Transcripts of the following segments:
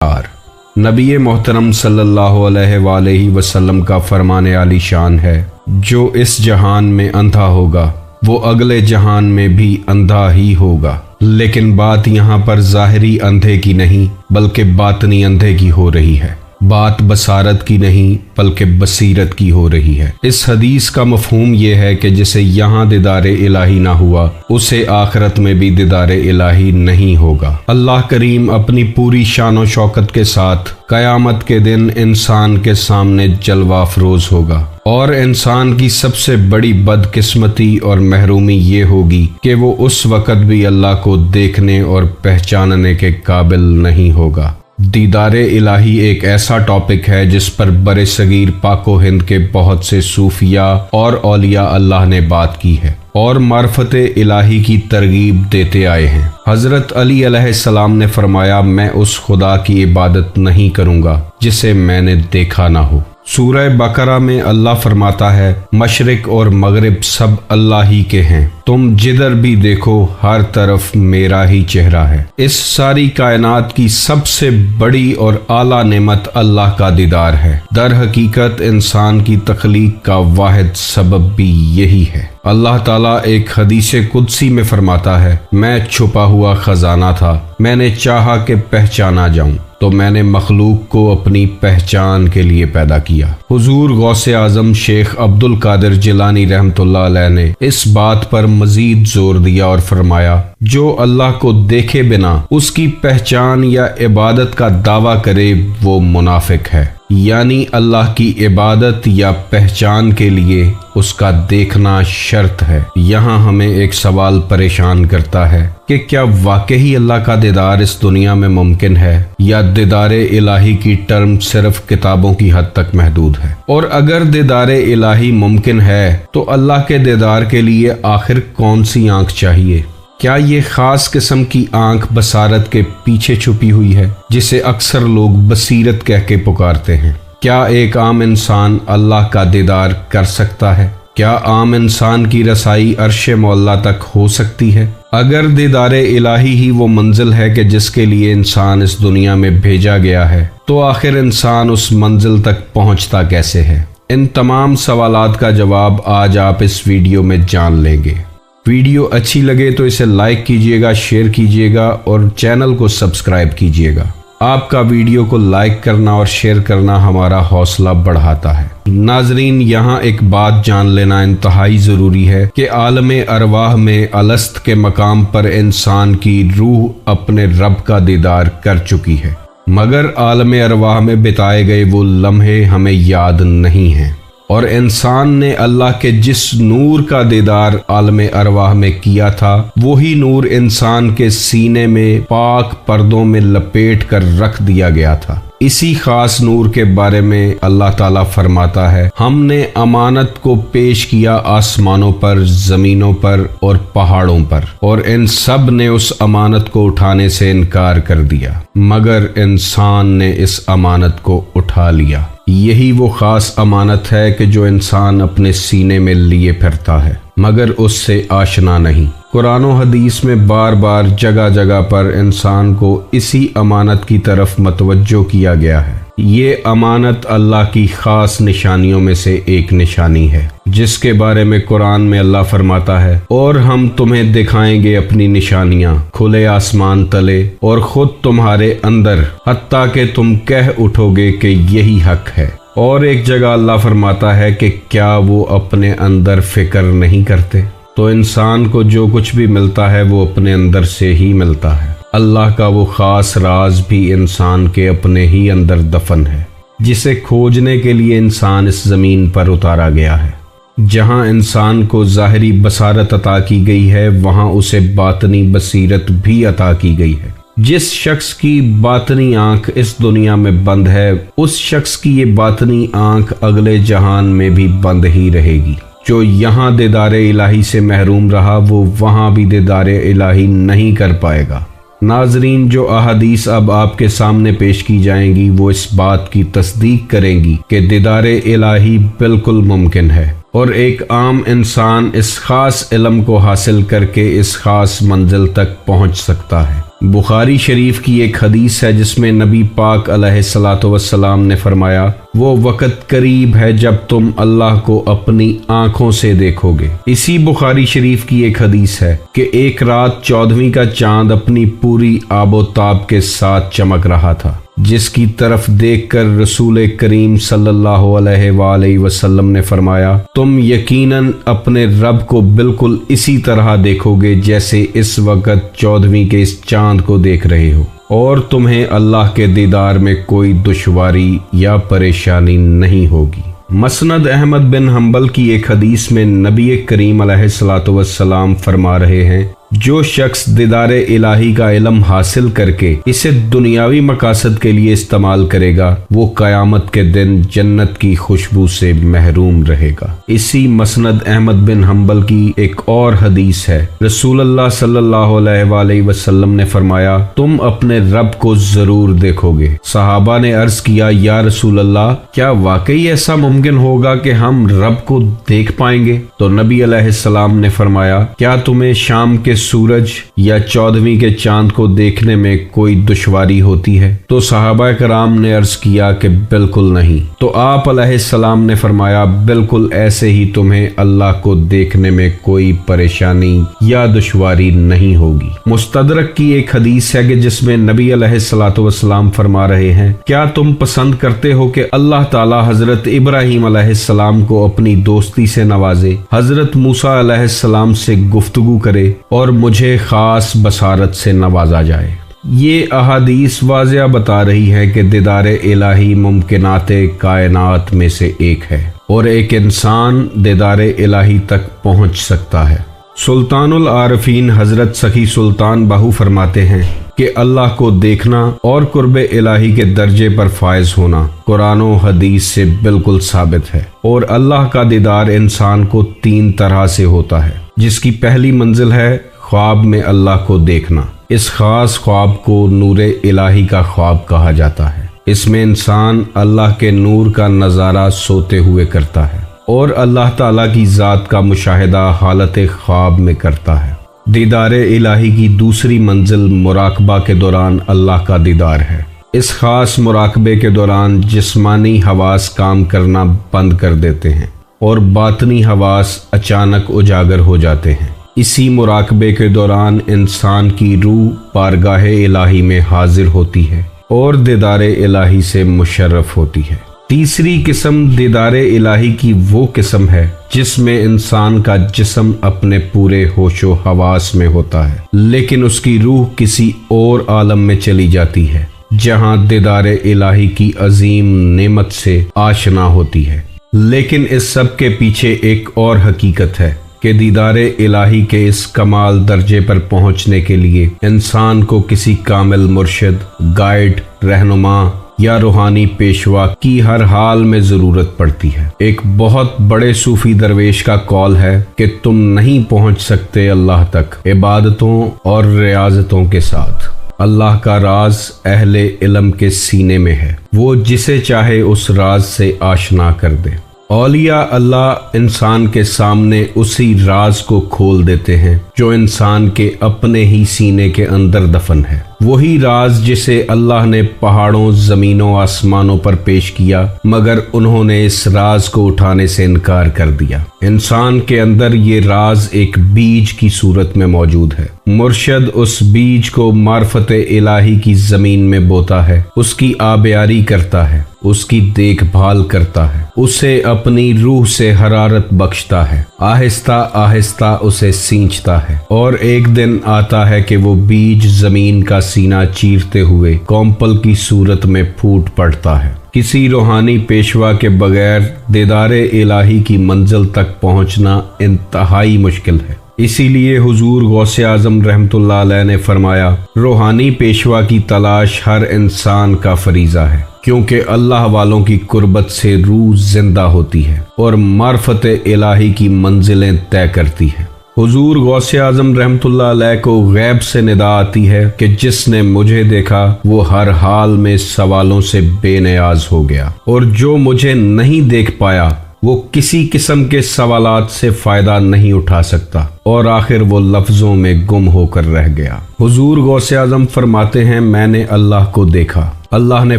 नबी मोहतरम सल्लल्लाहु अलैहि वसल्लम का फरमाने आली शान है, जो इस जहान में अंधा होगा वो अगले जहान में भी अंधा ही होगा। लेकिन बात यहाँ पर ज़ाहिरी अंधे की नहीं बल्कि बातनी अंधे की हो रही है। बात बसारत की नहीं बल्कि बसीरत की हो रही है। इस हदीस का मफहूम ये है कि जिसे यहाँ दीदारे इलाही ना हुआ उसे आखिरत में भी दीदारे इलाही नहीं होगा। अल्लाह करीम अपनी पूरी शान शौकत के साथ क़यामत के दिन इंसान के सामने जलवा अफरोज होगा और इंसान की सबसे बड़ी बदकिस्मती और महरूमी ये होगी कि वो उस वक़्त भी अल्लाह को देखने और पहचानने के काबिल नहीं होगा। दीदारे इलाही एक ऐसा टॉपिक है जिस पर बरे सगीर पाको हिंद के बहुत से सूफिया और औलिया अल्लाह ने बात की है और मार्फते इलाही की तरगीब देते आए हैं। हजरत अली अलैहिस्सलाम ने फरमाया, मैं उस खुदा की इबादत नहीं करूँगा जिसे मैंने देखा ना हो। सूरह बकरा में अल्लाह फरमाता है, मशरिक और मगरिब सब अल्लाह ही के हैं, तुम जिधर भी देखो हर तरफ मेरा ही चेहरा है। इस सारी कायनात की सबसे बड़ी और आला नेमत अल्लाह का दीदार है। दर हकीकत इंसान की तख्लीक का वाहिद सबब भी यही है। अल्लाह ताला एक हदीस कुदसी में फरमाता है, मैं छुपा हुआ खजाना था, मैंने चाहा कि पहचाना जाऊं तो मैंने मखलूक को अपनी पहचान के लिए पैदा किया। हुजूर गौसे आजम शेख अब्दुल कादिर जिलानी रहमतुल्लाह अलैह ने इस बात पर मजीद जोर दिया और फरमाया, जो अल्लाह को देखे बिना उसकी पहचान या इबादत का दावा करे वो मुनाफिक है। यानी अल्लाह की इबादत या पहचान के लिए उसका देखना शर्त है। यहाँ हमें एक सवाल परेशान करता है कि क्या वाकई अल्लाह का दीदार इस दुनिया में मुमकिन है या दीदारे इलाही की टर्म सिर्फ किताबों की हद तक महदूद है। और अगर दीदारे इलाही मुमकिन है तो अल्लाह के दीदार के लिए आखिर कौन सी आंख चाहिए? क्या ये खास किस्म की आंख बसारत के पीछे छुपी हुई है जिसे अक्सर लोग बसीरत कह के पुकारते हैं? क्या एक आम इंसान अल्लाह का दीदार कर सकता है? क्या आम इंसान की रसाई अर्श मौला तक हो सकती है? अगर दीदारे इलाही ही वो मंजिल है कि जिसके लिए इंसान इस दुनिया में भेजा गया है तो आखिर इंसान उस मंजिल तक पहुंचता कैसे है? इन तमाम सवालात का जवाब आज आप इस वीडियो में जान लेंगे। वीडियो अच्छी लगे तो इसे लाइक कीजिएगा, शेयर कीजिएगा और चैनल को सब्सक्राइब कीजिएगा। आपका वीडियो को लाइक करना और शेयर करना हमारा हौसला बढ़ाता है। नाजरीन, यहाँ एक बात जान लेना इंतहाई ज़रूरी है कि आलमे अरवाह में अलस्त के मकाम पर इंसान की रूह अपने रब का दीदार कर चुकी है, मगर आलमे अरवाह में बिताए गए वो लम्हे हमें याद नहीं हैं। और इंसान ने अल्लाह के जिस नूर का दीदार आलमे अरवाह में किया था वही नूर इंसान के सीने में पाक पर्दों में लपेट कर रख दिया गया था। इसी खास नूर के बारे में अल्लाह ताला फरमाता है, हमने अमानत को पेश किया आसमानों पर, जमीनों पर और पहाड़ों पर, और इन सब ने उस अमानत को उठाने से इनकार कर दिया, मगर इंसान ने इस अमानत को उठा लिया। यही वो खास अमानत है कि जो इंसान अपने सीने में लिए फिरता है मगर उससे आशना नहीं। कुरान और हदीस में बार बार जगह जगह पर इंसान को इसी अमानत की तरफ मतवज्जो किया गया है। ये अमानत अल्लाह की खास निशानियों में से एक निशानी है जिसके बारे में कुरान में अल्लाह फरमाता है, और हम तुम्हें दिखाएंगे अपनी निशानियां खुले आसमान तले और खुद तुम्हारे अंदर, हत्ता कि तुम कह उठोगे कि यही हक है। और एक जगह अल्लाह फरमाता है कि क्या वो अपने अंदर फिक्र नहीं करते? तो इंसान को जो कुछ भी मिलता है वो अपने अंदर से ही मिलता है। अल्लाह का वो खास राज भी इंसान के अपने ही अंदर दफन है जिसे खोजने के लिए इंसान इस जमीन पर उतारा गया है। जहां इंसान को ज़ाहिरी बसारत अता की गई है वहां उसे बातनी बसीरत भी अता की गई है। जिस शख्स की बातनी आंख इस दुनिया में बंद है उस शख्स की ये बातनी आंख अगले जहान में भी बंद ही रहेगी। जो यहाँ दीदारे इलाही से महरूम रहा वो वहाँ भी दीदारे इलाही नहीं कर पाएगा। नाजरीन, जो अहादीस अब आपके सामने पेश की जाएंगी वो इस बात की तस्दीक करेंगी कि दीदारे इलाही बिल्कुल मुमकिन है और एक आम इंसान इस खास इल्म को हासिल करके इस खास मंजिल तक पहुंच सकता है। بخاری شریف کی ایک حدیث ہے جس میں نبی پاک علیہ الصلوۃ والسلام نے فرمایا، وہ وقت قریب ہے جب تم اللہ کو اپنی آنکھوں سے دیکھو گے۔ اسی بخاری شریف کی ایک حدیث ہے کہ ایک رات 14ویں کا چاند اپنی پوری آب و تاب کے ساتھ چمک رہا تھا، جس کی طرف دیکھ کر رسول کریم صلی اللہ علیہ وآلہ وسلم نے فرمایا، تم یقیناً اپنے رب کو بالکل اسی طرح دیکھو گے جیسے اس وقت 14ویں کے اس چاند کو دیکھ رہے ہو، اور تمہیں اللہ کے دیدار میں کوئی دشواری یا پریشانی نہیں ہوگی۔ مسند احمد بن حنبل کی ایک حدیث میں نبی کریم علیہ الصلوۃ والسلام فرما رہے ہیں، جو شخص دیدار الہی کا علم حاصل کر کے اسے دنیاوی مقاصد کے لیے استعمال کرے گا، وہ قیامت کے دن جنت کی خوشبو سے محروم رہے گا۔ اسی مسند احمد بن حنبل کی ایک اور حدیث ہے، رسول اللہ صلی اللہ علیہ وآلہ وسلم نے فرمایا، تم اپنے رب کو ضرور دیکھو گے۔ صحابہ نے عرض کیا، یا رسول اللہ، کیا واقعی ایسا ممکن ہوگا کہ ہم رب کو دیکھ پائیں گے؟ تو نبی علیہ السلام نے فرمایا، کیا تمہیں شام کے سورج یا 14ویں کے چاند کو دیکھنے میں کوئی دشواری ہوتی ہے؟ تو صحابہ کرام نے عرض کیا کہ بالکل نہیں۔ تو آپ علیہ السلام نے فرمایا، بالکل ایسے ہی تمہیں اللہ کو دیکھنے میں کوئی پریشانی یا دشواری نہیں ہوگی۔ مستدرک کی ایک حدیث ہے کہ جس میں نبی علیہ الصلوۃ والسلام فرما رہے ہیں، کیا تم پسند کرتے ہو کہ اللہ تعالی حضرت ابراہیم علیہ السلام کو اپنی دوستی سے نوازے، حضرت موسیٰ علیہ السلام سے گفتگو کرے اور مجھے خاص بصارت سے نوازا جائے؟ یہ احادیث واضح بتا رہی ہے کہ دیدار الہی ممکنات کائنات میں سے ایک ہے اور ایک انسان دیدار الہی تک پہنچ سکتا ہے۔ سلطان العارفین حضرت سخی سلطان باہو فرماتے ہیں کہ اللہ کو دیکھنا اور قرب الہی کے درجے پر فائز ہونا قرآن و حدیث سے بالکل ثابت ہے، اور اللہ کا دیدار انسان کو 3 طرح سے ہوتا ہے، جس کی پہلی منزل ہے خواب میں اللہ کو دیکھنا۔ اس خاص خواب کو نور الہی کا خواب کہا جاتا ہے۔ اس میں انسان اللہ کے نور کا نظارہ سوتے ہوئے کرتا ہے اور اللہ تعالیٰ کی ذات کا مشاہدہ حالت خواب میں کرتا ہے۔ دیدار الہی کی دوسری منزل مراقبہ کے دوران اللہ کا دیدار ہے۔ اس خاص مراقبے کے دوران جسمانی حواس کام کرنا بند کر دیتے ہیں اور باطنی حواس اچانک اجاگر ہو جاتے ہیں۔ اسی مراقبے کے دوران انسان کی روح بارگاہ الہی میں حاضر ہوتی ہے اور دیدار الہی سے مشرف ہوتی ہے۔ تیسری قسم دیدار الہی کی وہ قسم ہے جس میں انسان کا جسم اپنے پورے ہوش و حواس میں ہوتا ہے، لیکن اس کی روح کسی اور عالم میں چلی جاتی ہے جہاں دیدار الہی کی عظیم نعمت سے آشنا ہوتی ہے۔ لیکن اس سب کے پیچھے ایک اور حقیقت ہے کہ دیدار الہی کے اس کمال درجے پر پہنچنے کے لیے انسان کو کسی کامل مرشد، گائیڈ، رہنما یا روحانی پیشوا کی ہر حال میں ضرورت پڑتی ہے۔ ایک بہت بڑے صوفی درویش کا قول ہے کہ تم نہیں پہنچ سکتے اللہ تک عبادتوں اور ریاضتوں کے ساتھ۔ اللہ کا راز اہل علم کے سینے میں ہے، وہ جسے چاہے اس راز سے آشنا کر دے۔ اولیاء اللہ انسان کے سامنے اسی راز کو کھول دیتے ہیں جو انسان کے اپنے ہی سینے کے اندر دفن ہے، وہی راز جسے اللہ نے پہاڑوں، زمینوں، آسمانوں پر پیش کیا، مگر انہوں نے اس راز کو اٹھانے سے انکار کر دیا۔ انسان کے اندر یہ راز ایک بیج کی صورت میں موجود ہے۔ مرشد اس بیج کو معرفت الہی کی زمین میں بوتا ہے، اس کی آبیاری کرتا ہے، اس کی دیکھ بھال کرتا ہے، اسے اپنی روح سے حرارت بخشتا ہے، آہستہ آہستہ اسے سینچتا ہے، اور ایک دن آتا ہے کہ وہ بیج زمین کا سینہ چیرتے ہوئے کومپل کی صورت میں پھوٹ پڑتا ہے۔ کسی روحانی پیشوا کے بغیر دیدار الہی کی منزل تک پہنچنا انتہائی مشکل ہے۔ اسی لیے حضور غوث اعظم رحمۃ اللہ علیہ نے فرمایا، روحانی پیشوا کی تلاش ہر انسان کا فریضہ ہے، کیونکہ اللہ والوں کی قربت سے روح زندہ ہوتی ہے اور معرفت الہی کی منزلیں طے کرتی ہے۔ حضور غوث اعظم رحمۃ اللہ علیہ کو غیب سے ندا آتی ہے کہ جس نے مجھے دیکھا وہ ہر حال میں سوالوں سے بے نیاز ہو گیا، اور جو مجھے نہیں دیکھ پایا वो किसी किस्म के सवालात से फायदा नहीं उठा सकता और आखिर वो लफ्जों में गुम होकर रह गया। हुजूर गौसे आजम फरमाते हैं, मैंने अल्लाह को देखा। अल्लाह ने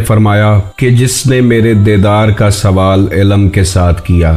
फरमाया कि जिसने मेरे दीदार का सवाल इल्म के साथ किया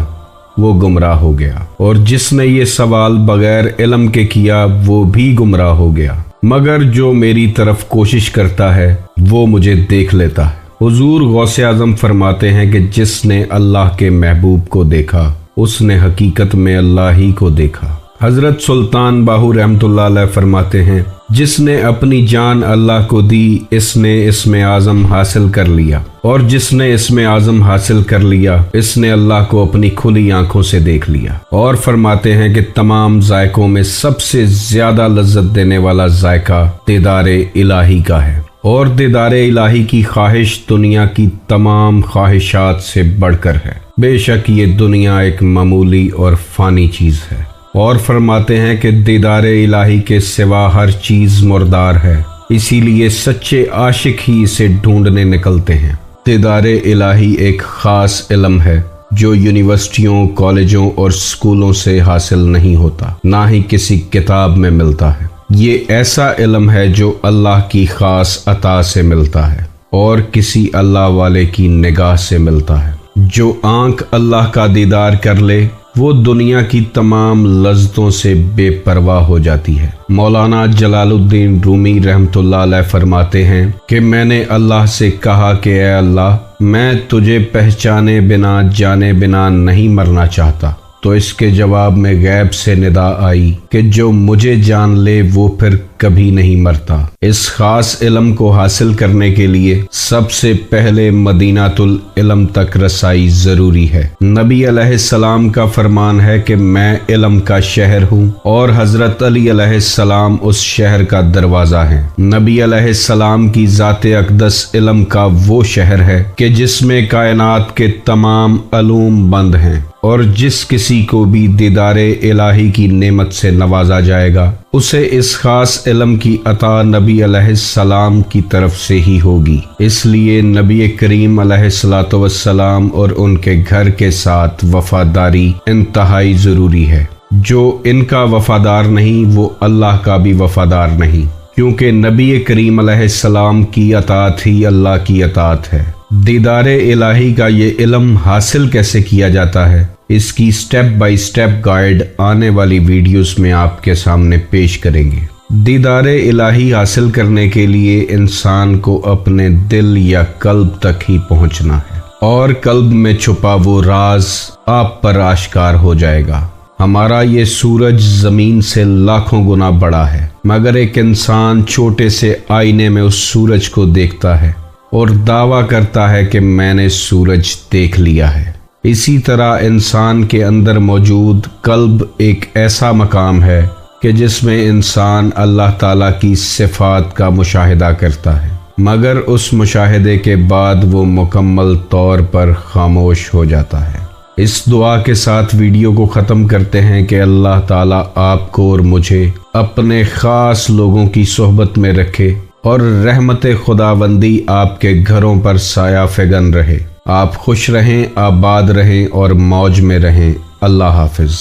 वो गुमराह हो गया, और जिसने ये सवाल बगैर इल्म के किया वो भी गुमराह हो गया, मगर जो मेरी तरफ कोशिश करता है वो मुझे देख लेता है। हुजूर गौसे आजम फरमाते हैं कि जिसने अल्लाह के महबूब को देखा उसने हकीकत में अल्लाह ही को देखा। हजरत सुल्तान बाहू रहमतुल्लाह अलैह फरमाते हैं, जिसने अपनी जान अल्लाह को दी इसने इसमें आज़म हासिल कर लिया, और जिसने इसमें आज़म हासिल कर लिया इसने अल्लाह को अपनी खुली आंखों से देख लिया। और फरमाते हैं कि तमाम जायकों में सबसे ज्यादा लज्जत देने वाला जायका दीदारे इलाही का है, और दीदारे इलाही की ख्वाहिश दुनिया की तमाम ख्वाहिशात से बढ़कर है। बेशक ये दुनिया एक मामूली और फानी चीज है। और फरमाते हैं कि दीदारे इलाही के सिवा हर चीज मुर्दार है, इसीलिए सच्चे आशिक ही इसे ढूंढने निकलते हैं। दीदारे इलाही एक खास इल्म है जो यूनिवर्सिटियों, कॉलेजों और स्कूलों से हासिल नहीं होता, ना ही किसी किताब में मिलता है। ये ऐसा इल्म है जो अल्लाह की खास अता से मिलता है और किसी अल्लाह वाले की निगाह से मिलता है। जो आंख अल्लाह का दीदार कर ले वो दुनिया की तमाम लज्जतों से बेपरवाह हो जाती है। मौलाना जलालुद्दीन रूमी रहमतुल्लाह अलैह फरमाते हैं कि मैंने अल्लाह से कहा कि ऐ अल्लाह, मैं तुझे पहचाने बिना जाने बिना नहीं मरना चाहता। तो इसके जवाब में गैब से निदा आई कि जो मुझे जान ले वो फिर कभी नहीं मरता। इस खास इल्म को हासिल करने के लिए सबसे पहले मदीनातुल इल्म तक रसाई जरूरी है। नबी अलैहिस्सलाम का फरमान है कि मैं इल्म का शहर हूँ और हजरत अली अलैहिस्सलाम उस शहर का दरवाजा है। नबी अलैहिस्सलाम की ज़ाते अक़दस इल्म का वो शहर है कि जिसमें कायनात के तमाम अलूम बंद हैं, और जिस किसी को भी दीदारे इलाही की नेमत से नवाजा जाएगा उसे इस खास इल्म की अता नबी अलैहिस्सलाम की तरफ से ही होगी। इसलिए नबी करीम अलैहिस्सलातु वस्सलाम और उनके घर के साथ वफादारी इंतहाई ज़रूरी है। जो इनका वफादार नहीं वो अल्लाह का भी वफादार नहीं, क्योंकि नबी करीम अलैहिस्सलाम की अतात ही अल्लाह की अतात है। दीदारे इलाही का ये इल्म हासिल कैसे किया जाता है, इसकी स्टेप बाय स्टेप गाइड आने वाली वीडियोस में आपके सामने पेश करेंगे। दीदारे इलाही हासिल करने के लिए इंसान को अपने दिल या कल्ब तक ही पहुंचना है, और कल्ब में छुपा वो राज आप पर आश्कार हो जाएगा। हमारा ये सूरज जमीन से लाखों गुना बड़ा है, मगर एक इंसान छोटे से आईने में उस सूरज को देखता है और दावा करता है कि मैंने सूरज देख लिया है। इसी तरह इंसान के अंदर मौजूद कल्ब एक ऐसा मकाम है कि जिसमें इंसान अल्लाह ताला की सिफात का मुशाहिदा करता है, मगर उस मुशाहिदे के बाद वो मुकम्मल तौर पर खामोश हो जाता है। इस दुआ के साथ वीडियो को ख़त्म करते हैं कि अल्लाह ताला आपको और मुझे अपने ख़ास लोगों की सोहबत में रखे और रहमत खुदाबंदी आपके घरों पर साया फ़िगन रहे। आप खुश रहें, आबाद रहें और मौज में रहें। अल्लाह हाफिज़।